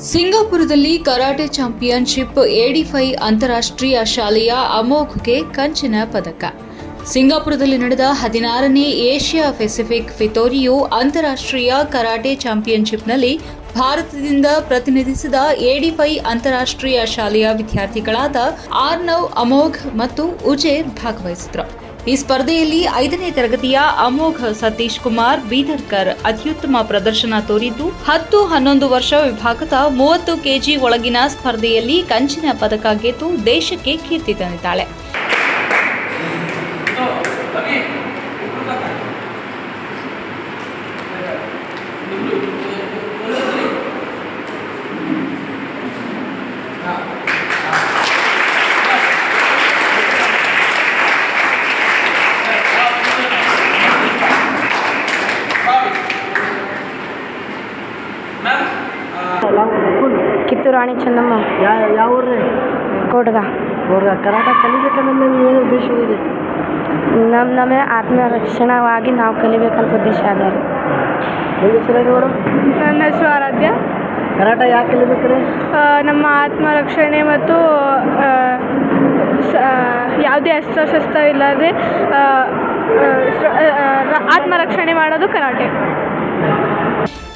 ಸಿಂಗಾಪುರದಲ್ಲಿ karate championship AD5 ಅಂತಾರಾಷ್ಟ್ರೀಯ ಶಾಲೆಯ ಅಮೋಘ್ಗೆ ಕಂಚಿನ ಪದಕ. ಸಿಂಗಾಪುರದಲ್ಲಿ ನಡೆದ 16ನೇ ಏಷ್ಯಾ ಪೆಸಿಫಿಕ್ ಫಿತೋರಿಯೋ ಅಂತಾರಾಷ್ಟ್ರೀಯ ಕರಾಟೆ ಚಾಂಪಿಯನ್ಶಿಪ್ನಲ್ಲಿ ಭಾರತದಿಂದ ಪ್ರತಿನಿಧಿಸಿದ AD5 ಅಂತಾರಾಷ್ಟ್ರೀಯ ಶಾಲೆಯ ವಿದ್ಯಾರ್ಥಿಗಳಾದ ಆರ್ನವ್, ಅಮೋಘ್ ಮತ್ತು ಉಜೇರ್ ಭಾಗವಹಿಸಿದರು. ಈ ಸ್ಪರ್ಧೆಯಲ್ಲಿ 5ನೇ ತರಗತಿಯ ಅಮೋಘ್ ಸತೀಶ್ ಕುಮಾರ್ ಬೀದರ್ಕರ್ ಅತ್ಯುತ್ತಮ ಪ್ರದರ್ಶನ ತೋರಿದ್ದು 10-11 ವರ್ಷ ವಿಭಾಗದ 30 ಕೆಜಿ ಒಳಗಿನ ಸ್ಪರ್ಧೆಯಲ್ಲಿ ಕಂಚಿನ ಪದಕ ಗೆದ್ದು ದೇಶಕ್ಕೆ ಕೀರ್ತಿ ತಂದಿದ್ದಾಳೆ. ಕಿತ್ತೂರಾಣಿ ಚೆನ್ನಮ್ಮ ಯಾವ ಊರ್ರಿ? ಕೋಟಗ. ಕರಾಟ ಕಲಿಬೇಕಂದ್ರೆ ನೀವು ಏನು ಉದ್ದೇಶ ಇದೆ? ನಮ್ಮ ಆತ್ಮರಕ್ಷಣವಾಗಿ ನಾವು ಕಲಿಬೇಕಂತ ಉದ್ದೇಶ ಅದ ರೀ. ನಿಮ್ಮ ಹೆಸರು ಮೇಡಮ್? ನನ್ನ ಹೆಸರು ಆರಾಧ್ಯ. ಕರಾಟ ಯಾಕೆ ಕಲಿಬೇಕ್ರಿ? ನಮ್ಮ ಆತ್ಮರಕ್ಷಣೆ ಮತ್ತು ಯಾವುದೇ ಅಸ್ತ್ರಶಸ್ತ್ರ ಇಲ್ಲದೆ ಆತ್ಮರಕ್ಷಣೆ ಮಾಡೋದು ಕರಾಟೆ.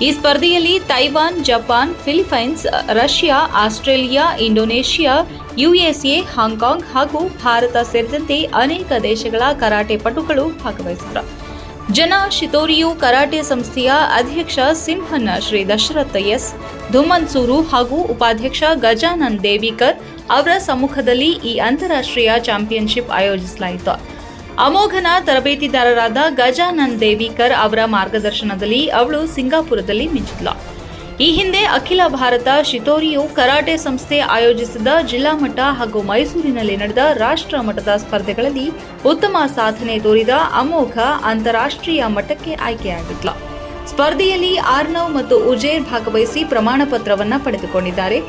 ಈ ಸ್ಪರ್ಧೆಯಲ್ಲಿ Taiwan, Japan, Philippines, Russia, Australia, Indonesia, USA, Hong Kong ಹಾಗೂ ಭಾರತ ಸೇರಿದಂತೆ ಅನೇಕ ದೇಶಗಳ ಕರಾಟೆ ಪಟುಗಳು ಭಾಗವಹಿಸಿದರು. ಜನ ಶಿತೋರಿಯು ಕರಾಟೆ ಸಂಸ್ಥೆಯ ಅಧ್ಯಕ್ಷ ಸಿಂಹನ್ ಶ್ರೀ ದಶರಥ ಎಸ್. ಧುಮನ್ಸೂರು ಹಾಗೂ ಉಪಾಧ್ಯಕ್ಷ ಗಜಾನನ್ ದೇವಿಕರ್ ಅವರ ಸಮ್ಮುಖದಲ್ಲಿ ಈ ಅಂತಾರಾಷ್ಟ್ರೀಯ ಚಾಂಪಿಯನ್ಶಿಪ್ ಆಯೋಜಿಸಲಾಯಿತು. ಅಮೋಘನ ತರಬೇತಿದಾರರಾದ ಗಜಾನನ್ ದೇವಿಕರ್ ಅವರ ಮಾರ್ಗದರ್ಶನದಲ್ಲಿ ಅವಳು ಸಿಂಗಾಪುರದಲ್ಲಿ ಮಿಂಚಿದ್ಲು. ಈ ಹಿಂದೆ ಅಖಿಲ ಭಾರತ ಶಿತೋರಿಯು ಕರಾಟೆ ಸಂಸ್ಥೆ ಆಯೋಜಿಸಿದ ಜಿಲ್ಲಾ ಮಟ್ಟ ಹಾಗೂ ಮೈಸೂರಿನಲ್ಲಿ ನಡೆದ ರಾಷ್ಟ್ರ ಮಟ್ಟದ ಸ್ಪರ್ಧೆಗಳಲ್ಲಿ ಉತ್ತಮ ಸಾಧನೆ ತೋರಿದ ಅಮೋಘ ಅಂತಾರಾಷ್ಟ್ರೀಯ ಮಟ್ಟಕ್ಕೆ ಆಯ್ಕೆಯಾಗಿದ್ಲು. ಸ್ಪರ್ಧೆಯಲ್ಲಿ ಆರ್ನವ್ ಮತ್ತು ಉಜೇರ್ ಭಾಗವಹಿಸಿ ಪ್ರಮಾಣ ಪತ್ರವನ್ನ ಪಡೆದುಕೊಂಡಿದ್ದಾರೆ.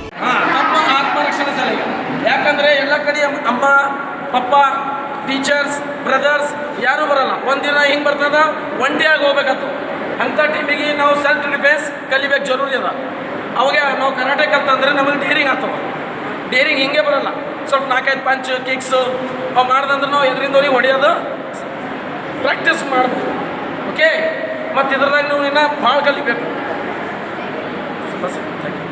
ಯಾಕಂದ್ರೆ ಎಲ್ಲ ಕಡೆ ಅಮ್ಮ, ಪಪ್ಪ, ಟೀಚರ್ಸ್, ಬ್ರದರ್ಸ್ ಯಾರೂ ಬರಲ್ಲ. ಒಂದಿನ ಹಿಂಗೆ ಬರ್ತದ, ಒಂಟಿಯಾಗಿ ಹೋಗ್ಬೇಕಂತ. ಅಂಥ ಟೀಮಿಗೆ ನಾವು ಸೆಲ್ಫ್ ಡಿಫೆನ್ಸ್ ಕಲಿಬೇಕು ಜರೂರಿ ಅದ. ಅವಾಗ ನಾವು ಕರಾಟೆ ಕಲ್ತಂದ್ರೆ ನಮಗೆ ಡೇರಿಂಗ್ ಆಗ್ತವೆ. ಡೇರಿಂಗ್ ಹಿಂಗೆ ಬರಲ್ಲ. ಸ್ವಲ್ಪ 4-5 ಪಂಚ್, ಕಿಕ್ಸು ಅವು ಮಾಡ್ದಂದ್ರೆ ನಾವು ಎದರಿಂದವ್ರಿಗೆ ಹೊಡೆಯೋದು ಪ್ರಾಕ್ಟೀಸ್ ಮಾಡ್ಬೋದು. ಓಕೆ, ಮತ್ತು ಇದ್ರದಾಗ ನೀವು ಇನ್ನೂ ಭಾಳ ಕಲಿಬೇಕು. Thank you.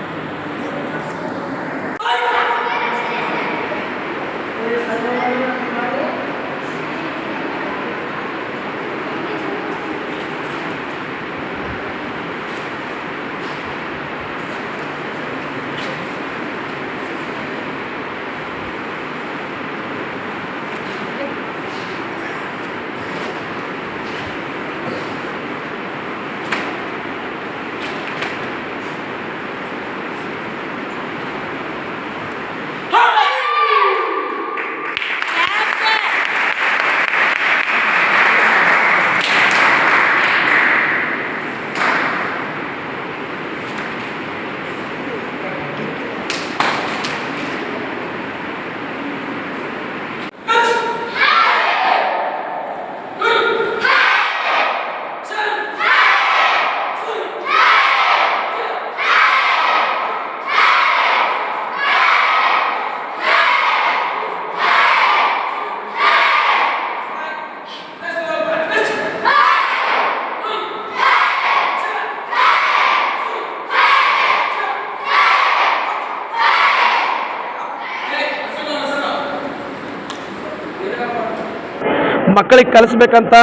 ಮಕ್ಕಳಿಗೆ ಕಲಿಸ್ಬೇಕಂತ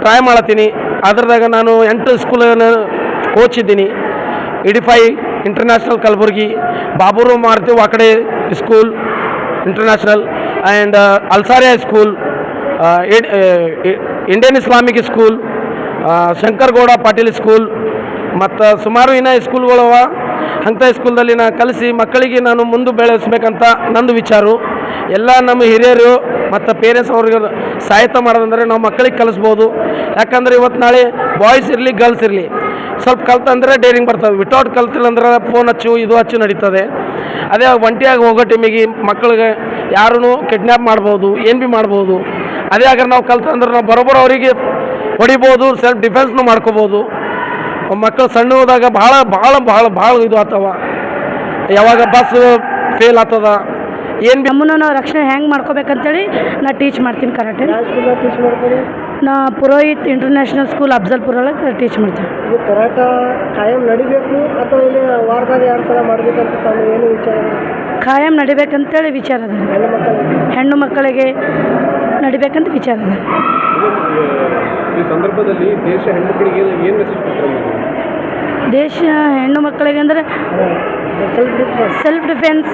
ಟ್ರೈ ಮಾಡತ್ತೀನಿ. ಅದ್ರದಾಗ ನಾನು 8 ಸ್ಕೂಲನ್ನು ಕೋಚ್ ಇದ್ದೀನಿ. AD5 international Kalaburagi, Baburao Maruti Wakade school international and Alsariya school, Indian Islamic school, Shankargouda Patil school ಮತ್ತು ಸುಮಾರು ಇನ್ನೂ ಸ್ಕೂಲ್ಗಳವ. ಅಂಥ ಸ್ಕೂಲ್ದಲ್ಲಿ ನಾನು ಕಲಿಸಿ ಮಕ್ಕಳಿಗೆ ನಾನು ಮುಂದೆ ಬೆಳೆಸಬೇಕಂತ ನಂದು ವಿಚಾರ. ಎಲ್ಲ ನಮ್ಮ ಹಿರಿಯರು ಮತ್ತು ಪೇರೆಂಟ್ಸ್ ಅವ್ರಿಗೆ ಸಹಾಯತ ಮಾಡೋದಂದರೆ ನಾವು ಮಕ್ಕಳಿಗೆ ಕಲಿಸ್ಬೋದು. ಯಾಕಂದರೆ ಇವತ್ತು ನಾಳೆ ಬಾಯ್ಸ್ ಇರಲಿ ಗರ್ಲ್ಸ್ ಇರಲಿ ಸ್ವಲ್ಪ ಕಲ್ತಂದರೆ ಡೇರಿಂಗ್ ಬರ್ತವೆ. ವಿತೌಟ್ ಕಲ್ತಿಲ್ಲ ಅಂದ್ರೆ ಫೋನ್ ಹಚ್ಚು ಇದು ಹಚ್ಚು ನಡೀತದೆ. ಅದೇ ಒಂಟಿಯಾಗಿ ಹೋಗೋ ಟೈಮಿಗೆ ಮಕ್ಕಳಿಗೆ ಯಾರೂ ಕಿಡ್ನ್ಯಾಪ್ ಮಾಡ್ಬೋದು, ಏನು ಭೀ ಮಾಡ್ಬೋದು. ಅದೇ ಅगर ನಾವು ಕಲ್ತಂದ್ರೆ ನಾವು ಬರೋಬ್ಬರ ಅವರಿಗೆ ಹೊಡಿಬೋದು, ಸೆಲ್ಫ್ ಡಿಫೆನ್ಸ್ನು ಮಾಡ್ಕೋಬೋದು. ಮಕ್ಕಳು ಸಣ್ಣ ಹೋದಾಗ ಭಾಳ ಭಾಳ ಭಾಳ ಭಾಳ ಇದು ಆಗ್ತಾವ. ಯಾವಾಗ ಬಸ್ ಫೇಲ್ ಆಗ್ತದ ಏನು ನಮ್ಮನ್ನು ನಾವು ರಕ್ಷಣೆ ಹೆಂಗೆ ಮಾಡ್ಕೋಬೇಕಂತೇಳಿ ನಾ ಟೀಚ್ ಮಾಡ್ತೀನಿ ಕರಾಟೆ. ಟೀಚ್ ಮಾಡ್ತೀರಿ? ನಾ ಪುರೋಹಿತ್ ಇಂಟರ್ನ್ಯಾಷನಲ್ ಸ್ಕೂಲ್ ಅಫ್ಜಲ್ಪುರ ಒಳಗೆ ಟೀಚ್ ಮಾಡ್ತೀವಿ. ಇದು ಕರಾಟ ಕಾಯಂ ನಡಿಬೇಕು ಅಥವಾ ಇಲ್ಲಿ ವಾರದಾಗ 2 ಸಲ ಮಾಡಬೇಕಂತ ತಾವು ಏನು ವಿಚಾರ? ಖಾಯಂ ನಡಿಬೇಕಂತೇಳಿ ವಿಚಾರ ಅದ. ಹೆಣ್ಣು ಮಕ್ಕಳಿಗೆ ನಡಿಬೇಕಂತ ವಿಚಾರ ಅದ. ಈ ಸಂದರ್ಭದಲ್ಲಿ ದೇಶ ಹೆಣ್ಣುಮಕ್ಕಳಿಗೆ ಏನು ಮೆಸೇಜ್ ಕೊಡ್ತಾರೆ? ದೇಶ ಹೆಣ್ಣು ಮಕ್ಕಳಿಗೆ ಅಂದರೆ ಸೆಲ್ಫ್ ಡಿಫೆನ್ಸ್.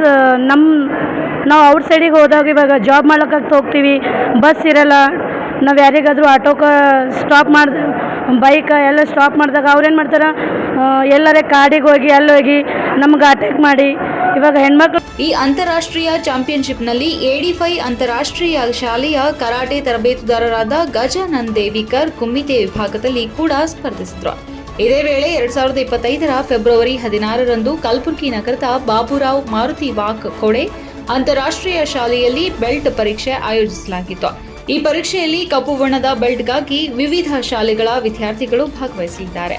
ನಾವು ಔಟ್ ಸೈಡಿಗೆ ಹೋದಾಗ ಇವಾಗ ಜಾಬ್ ಮಾಡ್ಲಿಕ್ಕೆ ಹೋಗ್ತೀವಿ, ಬಸ್ ಇರಲ್ಲ, ನಾವು ಯಾರಿಗಾದರೂ ಆಟೋಕ್ಕೆ ಸ್ಟಾಪ್ ಮಾಡಿದ ಬೈಕ್ ಎಲ್ಲ ಸ್ಟಾಪ್ ಮಾಡಿದಾಗ ಅವ್ರೇನು ಮಾಡ್ತಾರೆ, ಎಲ್ಲರೇ ಕಾಡಿಗೆ ಹೋಗಿ ಹೋಗಿ ನಮ್ಗೆ ಅಟ್ಯಾಕ್ ಮಾಡಿ ಇವಾಗ ಹೆಣ್ಮಕ್ಳು. ಈ ಅಂತಾರಾಷ್ಟ್ರೀಯ ಚಾಂಪಿಯನ್ಶಿಪ್ನಲ್ಲಿ AD5 ಅಂತಾರಾಷ್ಟ್ರೀಯ ಶಾಲೆಯ ಕರಾಟೆ ತರಬೇತುದಾರರಾದ ಗಜಾನನ್ ದೇವಿಕರ್ ಕುಮ್ಮಿತೆ ವಿಭಾಗದಲ್ಲಿ ಕೂಡ ಸ್ಪರ್ಧಿಸಿದ್ರು. ಇದೇ ವೇಳೆ 2025 ಫೆಬ್ರವರಿ 16ರಂದು ಕಲಬುರಗಿ ನಗರದ ಬಾಬುರಾವ್ ಮಾರುತಿ ವಾಕ್ ಕೋಡೆ ಅಂತಾರಾಷ್ಟ್ರೀಯ ಶಾಲೆಯಲ್ಲಿ ಬೆಲ್ಟ್ ಪರೀಕ್ಷೆ ಆಯೋಜಿಸಲಾಗಿತ್ತು. ಈ ಪರೀಕ್ಷೆಯಲ್ಲಿ ಕಪ್ಪು ಬಣ್ಣದ ಬೆಲ್ಟ್ಗಾಗಿ ವಿವಿಧ ಶಾಲೆಗಳ ವಿದ್ಯಾರ್ಥಿಗಳು ಭಾಗವಹಿಸಲಿದ್ದಾರೆ.